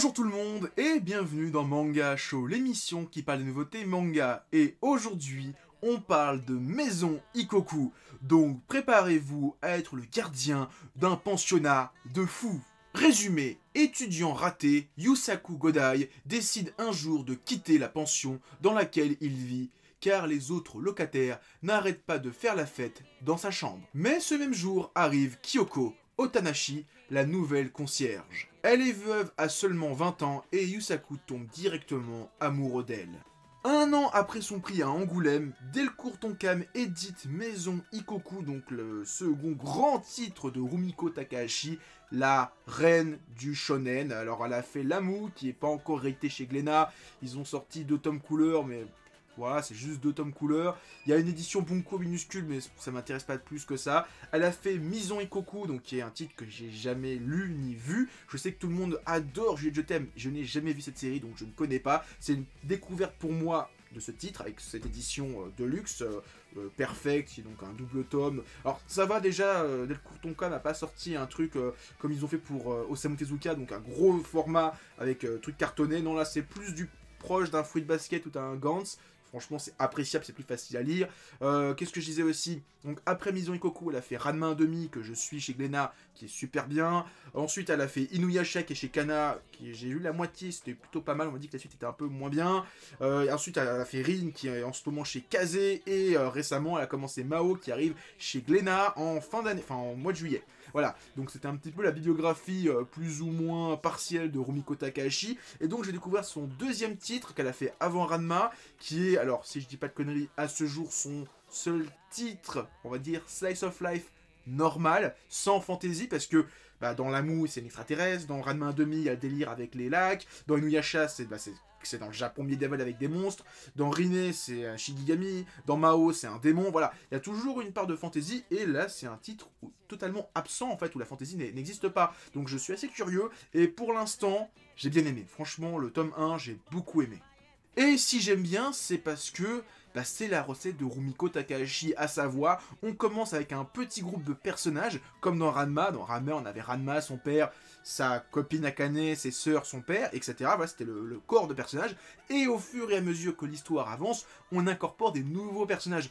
Bonjour tout le monde et bienvenue dans Manga Show, l'émission qui parle des nouveautés manga. Et aujourd'hui, on parle de Maison Ikkoku. Donc préparez-vous à être le gardien d'un pensionnat de fous. Résumé, étudiant raté, Yusaku Godai décide un jour de quitter la pension dans laquelle il vit, car les autres locataires n'arrêtent pas de faire la fête dans sa chambre. Mais ce même jour arrive Kyoko Otanashi, la nouvelle concierge. Elle est veuve à seulement 20 ans et Yusaku tombe directement amoureux d'elle. Un an après son prix à Angoulême, Delcourt Tonkam édite Maison Ikkoku, donc le second grand titre de Rumiko Takahashi, la reine du shonen. Alors elle a fait Lamu, qui n'est pas encore réédité chez Glénat. Ils ont sorti 2 tomes couleur, mais voilà, c'est juste 2 tomes couleur. Il y a une édition Bunko minuscule, mais ça m'intéresse pas plus que ça. Elle a fait Maison Ikkoku, donc qui est un titre que j'ai jamais lu ni vu. Je sais que tout le monde adore Juliette Je t'aime. Je n'ai jamais vu cette série, donc je ne connais pas. C'est une découverte pour moi de ce titre, avec cette édition de luxe, perfect, qui est donc un double tome. Alors ça va déjà, Delcourt Tonka n'a pas sorti un truc comme ils ont fait pour Osamu Tezuka, donc un gros format avec truc cartonné. Non, là c'est plus du proche d'un Fruit Basket ou d'un Gantz. Franchement, c'est appréciable, c'est plus facile à lire. Qu'est-ce que je disais aussi? Donc, après Maison Ikkoku, elle a fait Ranma 1/2, que je suis chez Glénat, qui est super bien. Ensuite, elle a fait Inuyasha, qui est chez Kana, qui j'ai lu la moitié, c'était plutôt pas mal. On m'a dit que la suite était un peu moins bien. Ensuite, elle a fait Rin, qui est en ce moment chez Kaze. Et récemment, elle a commencé Mao, qui arrive chez Glénat en fin d'année, enfin en mois de juillet. Voilà, donc c'était un petit peu la bibliographie plus ou moins partielle de Rumiko Takahashi. Et donc j'ai découvert son deuxième titre qu'elle a fait avant Ranma, qui est, alors si je dis pas de conneries, à ce jour son seul titre, on va dire Slice of Life normal, sans fantasy, parce que dans Lamu c'est une extraterrestre, dans Ranma 1/2 il y a le délire avec les lacs, dans Inuyasha c'est dans le Japon médiéval avec des monstres, dans Rinne c'est un Shigigami, dans Mao c'est un démon, voilà, il y a toujours une part de fantasy, et là c'est un titre totalement absent en fait, où la fantasy n'existe pas, donc je suis assez curieux, et pour l'instant j'ai bien aimé, franchement le tome 1 j'ai beaucoup aimé. Et si j'aime bien, c'est parce que c'est la recette de Rumiko Takahashi, à savoir, on commence avec un petit groupe de personnages, comme dans Ranma. Dans Ranma, on avait Ranma, son père, sa copine Akane, ses sœurs, son père, etc. Voilà, c'était le corps de personnages. Et au fur et à mesure que l'histoire avance, on incorpore des nouveaux personnages.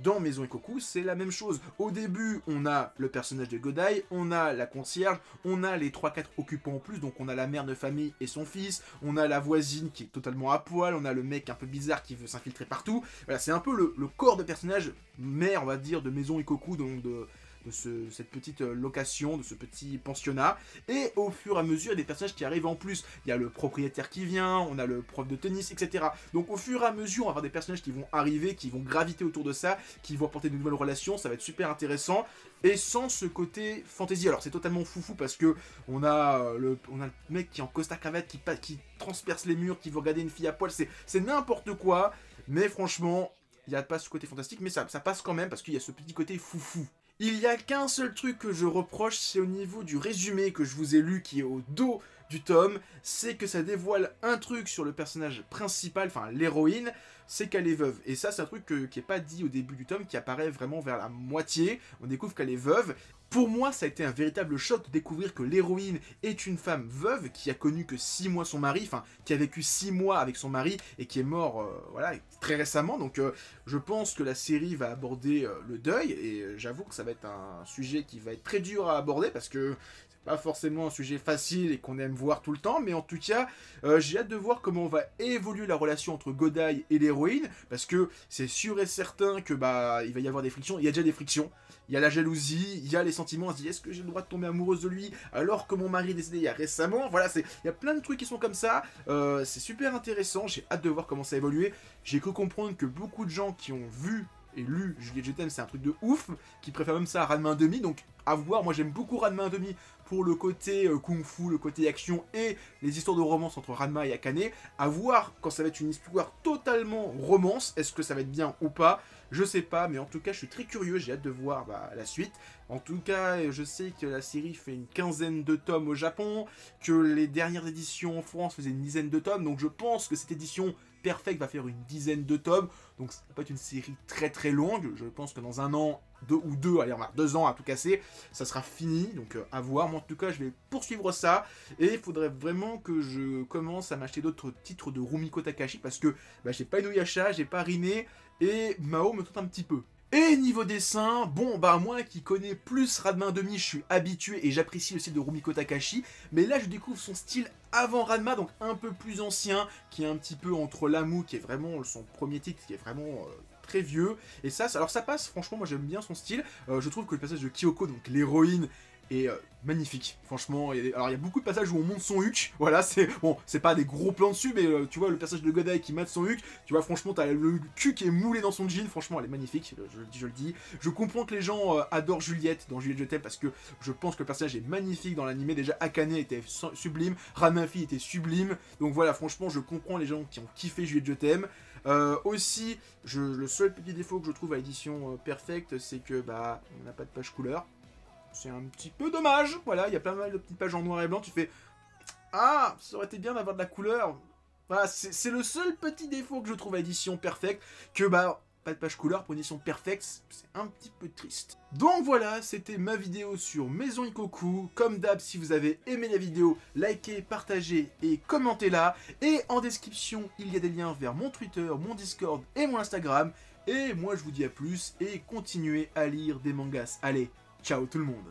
Dans Maison Ikkoku, c'est la même chose. Au début, on a le personnage de Godai, on a la concierge, on a les 3-4 occupants en plus, donc on a la mère de famille et son fils, on a la voisine qui est totalement à poil, on a le mec un peu bizarre qui veut s'infiltrer partout. Voilà, c'est un peu le corps de personnage mère, on va dire, de Maison Ikkoku, donc de cette petite location, de ce petit pensionnat. Et au fur et à mesure, il y a des personnages qui arrivent en plus. Il y a le propriétaire qui vient, on a le prof de tennis, etc. Donc au fur et à mesure, on va avoir des personnages qui vont arriver, qui vont graviter autour de ça, qui vont apporter de nouvelles relations, ça va être super intéressant. Et sans ce côté fantasy. Alors c'est totalement foufou parce que on a le mec qui est en costard cravate, qui transperce les murs, qui veut regarder une fille à poil, c'est n'importe quoi. Mais franchement, il n'y a pas ce côté fantastique, mais ça passe quand même parce qu'il y a ce petit côté foufou. Il n'y a qu'un seul truc que je reproche, c'est au niveau du résumé que je vous ai lu, qui est au dos du tome, c'est que ça dévoile un truc sur le personnage principal, enfin l'héroïne, c'est qu'elle est veuve. Et ça, c'est un truc qui n'est pas dit au début du tome, qui apparaît vraiment vers la moitié, on découvre qu'elle est veuve. Pour moi, ça a été un véritable choc de découvrir que l'héroïne est une femme veuve qui a connu que 6 mois son mari, enfin, qui a vécu 6 mois avec son mari et qui est mort, voilà, très récemment. Donc, je pense que la série va aborder le deuil et j'avoue que ça va être un sujet qui va être très dur à aborder parce que c'est pas forcément un sujet facile et qu'on aime voir tout le temps, mais en tout cas, j'ai hâte de voir comment va évoluer la relation entre Godai et l'héroïne, parce que c'est sûr et certain que il va y avoir des frictions, il y a déjà des frictions. Il y a la jalousie, il y a les sentiments, on se dit est-ce que j'ai le droit de tomber amoureuse de lui alors que mon mari est décédé il y a récemment. Voilà, il y a plein de trucs qui sont comme ça, c'est super intéressant, j'ai hâte de voir comment ça évolue. J'ai cru comprendre que beaucoup de gens qui ont vu et lu Juliette Je t'aime, c'est un truc de ouf, qui préfèrent même ça à Ranma 1/2, donc à voir. Moi j'aime beaucoup Ranma 1/2 pour le côté kung-fu, le côté action et les histoires de romance entre Ranma et Akane. À voir quand ça va être une histoire totalement romance, est-ce que ça va être bien ou pas, je sais pas, mais en tout cas je suis très curieux, j'ai hâte de voir la suite. En tout cas, je sais que la série fait une 15aine de tomes au Japon, que les dernières éditions en France faisaient une 10aine de tomes, donc je pense que cette édition Perfect va faire une dizaine de tomes, donc ça va pas être une série très longue. Je pense que dans un an, allez on va 2 ans à tout casser, ça sera fini, donc à voir. Moi en tout cas je vais poursuivre ça, et il faudrait vraiment que je commence à m'acheter d'autres titres de Rumiko Takahashi, parce que bah, j'ai pas Inuyasha, j'ai pas Rine, et Mao me tente un petit peu. Et niveau dessin, bon bah moi qui connais plus Ranma 1/2, je suis habitué et j'apprécie le style de Rumiko Takahashi, mais là je découvre son style avant Ranma, donc un peu plus ancien, qui est un petit peu entre Lamu, qui est vraiment son premier titre, qui est vraiment très vieux, et ça, alors ça passe, franchement moi j'aime bien son style. Je trouve que le passage de Kyoko, donc l'héroïne, est magnifique, franchement. Alors il y a beaucoup de passages où on monte son huc, voilà, c'est pas des gros plans dessus, mais tu vois le personnage de Godai qui mate son huc, tu vois franchement t'as le cul qui est moulé dans son jean, franchement elle est magnifique, je le dis. Je comprends que les gens adorent Juliette dans Juliette je t'aime, parce que je pense que le personnage est magnifique dans l'animé. Déjà Akane était sublime, Ramafi était sublime, donc voilà, franchement je comprends les gens qui ont kiffé Juliette je t'aime. Aussi, le seul petit défaut que je trouve à l'édition Perfect, c'est que bah on n'a pas de page couleur. C'est un petit peu dommage, voilà, il y a pas mal de petites pages en noir et blanc, tu fais « Ah, ça aurait été bien d'avoir de la couleur !» Voilà, c'est le seul petit défaut que je trouve à l'édition Perfect, que bah, pas de page couleur pour une édition Perfect, c'est un petit peu triste. Donc voilà, c'était ma vidéo sur Maison Ikoku. Comme d'hab, si vous avez aimé la vidéo, likez, partagez et commentez-la. Et en description, il y a des liens vers mon Twitter, mon Discord et mon Instagram. Et moi, je vous dis à plus et continuez à lire des mangas. Allez, ciao tout le monde.